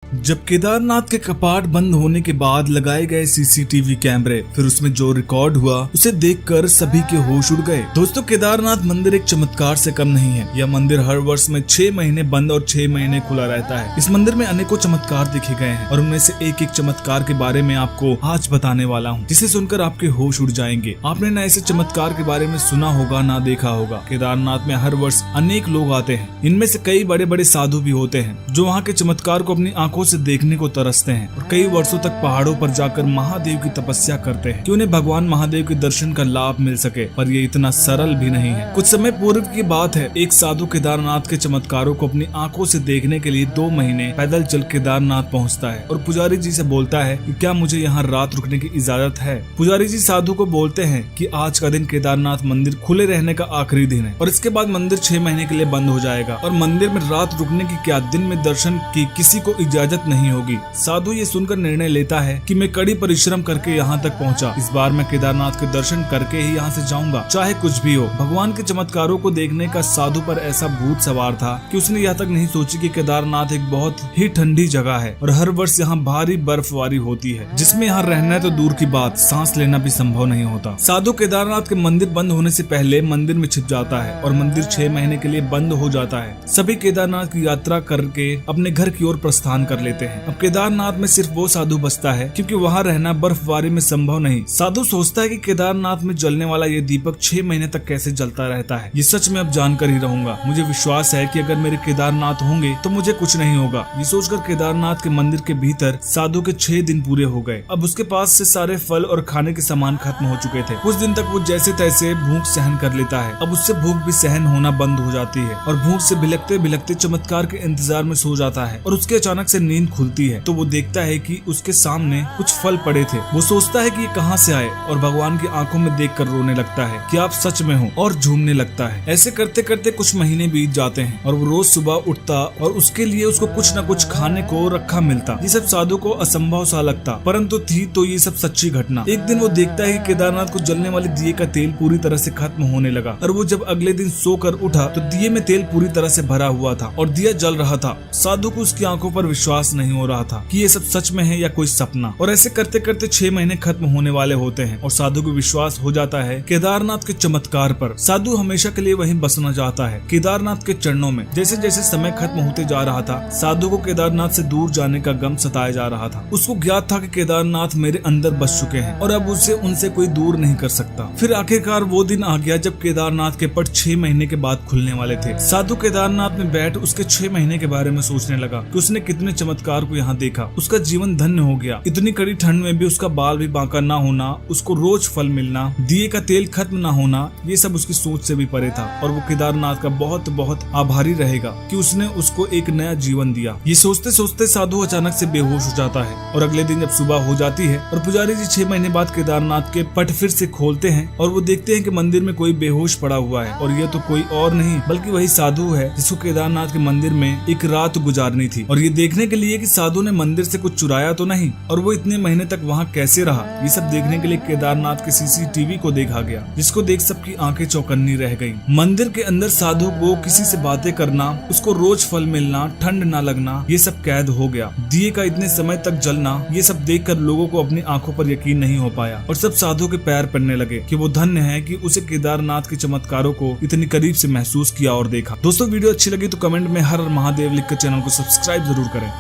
जब केदारनाथ के कपाट बंद होने के बाद लगाए गए सीसीटीवी कैमरे, फिर उसमें जो रिकॉर्ड हुआ उसे देखकर सभी के होश उड़ गए। दोस्तों, केदारनाथ मंदिर एक चमत्कार से कम नहीं है। यह मंदिर हर वर्ष में 6 महीने बंद और 6 महीने खुला रहता है। इस मंदिर में अनेकों चमत्कार देखे गए हैं और उनमें से एक एक चमत्कार के बारे में आपको आज बताने वाला हूँ, जिसे सुनकर आपके होश उड़ जाएंगे। आपने न ऐसे चमत्कार के बारे में सुना होगा ना देखा होगा। केदारनाथ में हर वर्ष अनेक लोग आते हैं। इनमें से कई बड़े बड़े साधु भी होते हैं जो वहाँ के चमत्कार को अपनी आंखों से देखने को तरसते हैं और कई वर्षों तक पहाड़ों पर जाकर महादेव की तपस्या करते हैं कि उन्हें भगवान महादेव के दर्शन का लाभ मिल सके। पर ये इतना सरल भी नहीं है। कुछ समय पूर्व की बात है, एक साधु केदारनाथ के चमत्कारों को अपनी आंखों से देखने के लिए 2 महीने पैदल चल केदारनाथ पहुँचता है और पुजारी जी से बोलता है कि क्या मुझे यहाँ रात रुकने की इजाजत है। पुजारी जी साधु को बोलते हैं कि आज का दिन केदारनाथ मंदिर खुले रहने का आखिरी दिन है और इसके बाद मंदिर 6 महीने के लिए बंद हो जाएगा और मंदिर में रात रुकने की क्या, दिन में दर्शन की किसी को इजाजत नहीं होगी। साधु ये सुनकर निर्णय लेता है कि मैं कड़ी परिश्रम करके यहाँ तक पहुँचा, इस बार मैं केदारनाथ के दर्शन करके ही यहाँ से जाऊंगा, चाहे कुछ भी हो। भगवान के चमत्कारों को देखने का साधु पर ऐसा भूत सवार था कि उसने यह तक नहीं सोची कि केदारनाथ एक बहुत ही ठंडी जगह है और हर वर्ष यहाँ भारी बर्फबारी होती है, जिसमें यहाँ रहना तो दूर की बात, सांस लेना भी संभव नहीं होता। साधु केदारनाथ के मंदिर बंद होने से पहले मंदिर में छिप जाता है और मंदिर 6 महीने के लिए बंद हो जाता है। सभी केदारनाथ की यात्रा करके अपने घर की ओर प्रस्थान कर लेते हैं। अब केदारनाथ में सिर्फ वो साधु बचता है क्योंकि वहाँ रहना बर्फबारी में संभव नहीं। साधु सोचता है कि केदारनाथ में जलने वाला ये दीपक 6 महीने तक कैसे जलता रहता है। ये सच में अब जानकर ही रहूंगा। मुझे विश्वास है कि अगर मेरे केदारनाथ होंगे तो मुझे कुछ नहीं होगा। ये सोचकर केदारनाथ के मंदिर के भीतर साधु के 6 दिन पूरे हो गए। अब उसके पास से सारे फल और खाने के सामान खत्म हो चुके थे। कुछ दिन तक वो जैसे तैसे भूख सहन कर लेता है। अब उससे भूख भी सहन होना बंद हो जाती है और भूख से बिलखते बिलखते चमत्कार के इंतजार में सो जाता है और उसके अचानक से नींद खुलती है तो वो देखता है कि उसके सामने कुछ फल पड़े थे। वो सोचता है कि ये कहाँ से आए और भगवान की आंखों में देखकर रोने लगता है कि आप सच में हो और झूमने लगता है। ऐसे करते करते कुछ महीने बीत जाते हैं और वो रोज सुबह उठता और उसके लिए उसको कुछ न कुछ खाने को रखा मिलता। ये सब साधु को असंभव सा लगता, परंतु थी तो ये सब सच्ची घटना। एक दिन वो देखता है कि केदारनाथ को जलने वाले दिए का तेल पूरी तरह से खत्म होने लगा और वो जब अगले दिन सोकर उठा तो दिए में तेल पूरी तरह से भरा हुआ था और दिया जल रहा था। साधु को उसकी आंखों पर विश्वास नहीं हो रहा था कि ये सब सच में है या कोई सपना। और ऐसे करते करते 6 महीने खत्म होने वाले होते हैं और साधु को विश्वास हो जाता है केदारनाथ के चमत्कार पर। साधु हमेशा के लिए वहीं बसना चाहता है, केदारनाथ के चरणों में। जैसे जैसे समय खत्म होते जा रहा था, साधु को केदारनाथ से दूर जाने का गम सताया जा रहा था। उसको ज्ञात था कि केदारनाथ मेरे अंदर बस चुके हैं और अब उसे उनसे कोई दूर नहीं कर सकता। फिर आखिरकार वो दिन आ गया जब केदारनाथ के पट 6 महीने के बाद खुलने वाले थे। साधु केदारनाथ में बैठ उसके 6 महीने के बारे में सोचने लगा कि उसने कितने चमत्कार को यहाँ देखा। उसका जीवन धन्य हो गया। इतनी कड़ी ठंड में भी उसका बाल भी बांका ना होना, उसको रोज फल मिलना, दिए का तेल खत्म ना होना, ये सब उसकी सोच से भी परे था और वो केदारनाथ का बहुत बहुत आभारी रहेगा कि उसने उसको एक नया जीवन दिया। ये सोचते सोचते साधु अचानक से बेहोश हो जाता है और अगले दिन जब सुबह हो जाती है और पुजारी जी 6 महीने बाद केदारनाथ के पट फिर से खोलते हैं और वो देखते हैं कि मंदिर में कोई बेहोश पड़ा हुआ है और ये तो कोई और नहीं बल्कि वही साधु है जिसको केदारनाथ के मंदिर में एक रात गुजारनी थी। और ये देखने के लिए कि साधु ने मंदिर से कुछ चुराया तो नहीं और वो इतने महीने तक वहाँ कैसे रहा, ये सब देखने के लिए केदारनाथ के सीसीटीवी को देखा गया, जिसको देख सबकी आंखें चौकन्नी रह गई। मंदिर के अंदर साधु को किसी से बातें करना, उसको रोज फल मिलना, ठंड ना लगना, ये सब कैद हो गया। दिए का इतने समय तक जलना, ये सब देखकर लोगों को अपनी आंखों पर यकीन नहीं हो पाया और सब साधु के पैर पड़ने लगे कि वो धन्य है कि उसे केदारनाथ के चमत्कारों को इतनी करीब से महसूस किया और देखा। दोस्तों, वीडियो अच्छी लगी तो कमेंट में हर हर महादेव लिखकर चैनल को सब्सक्राइब जरूर करें।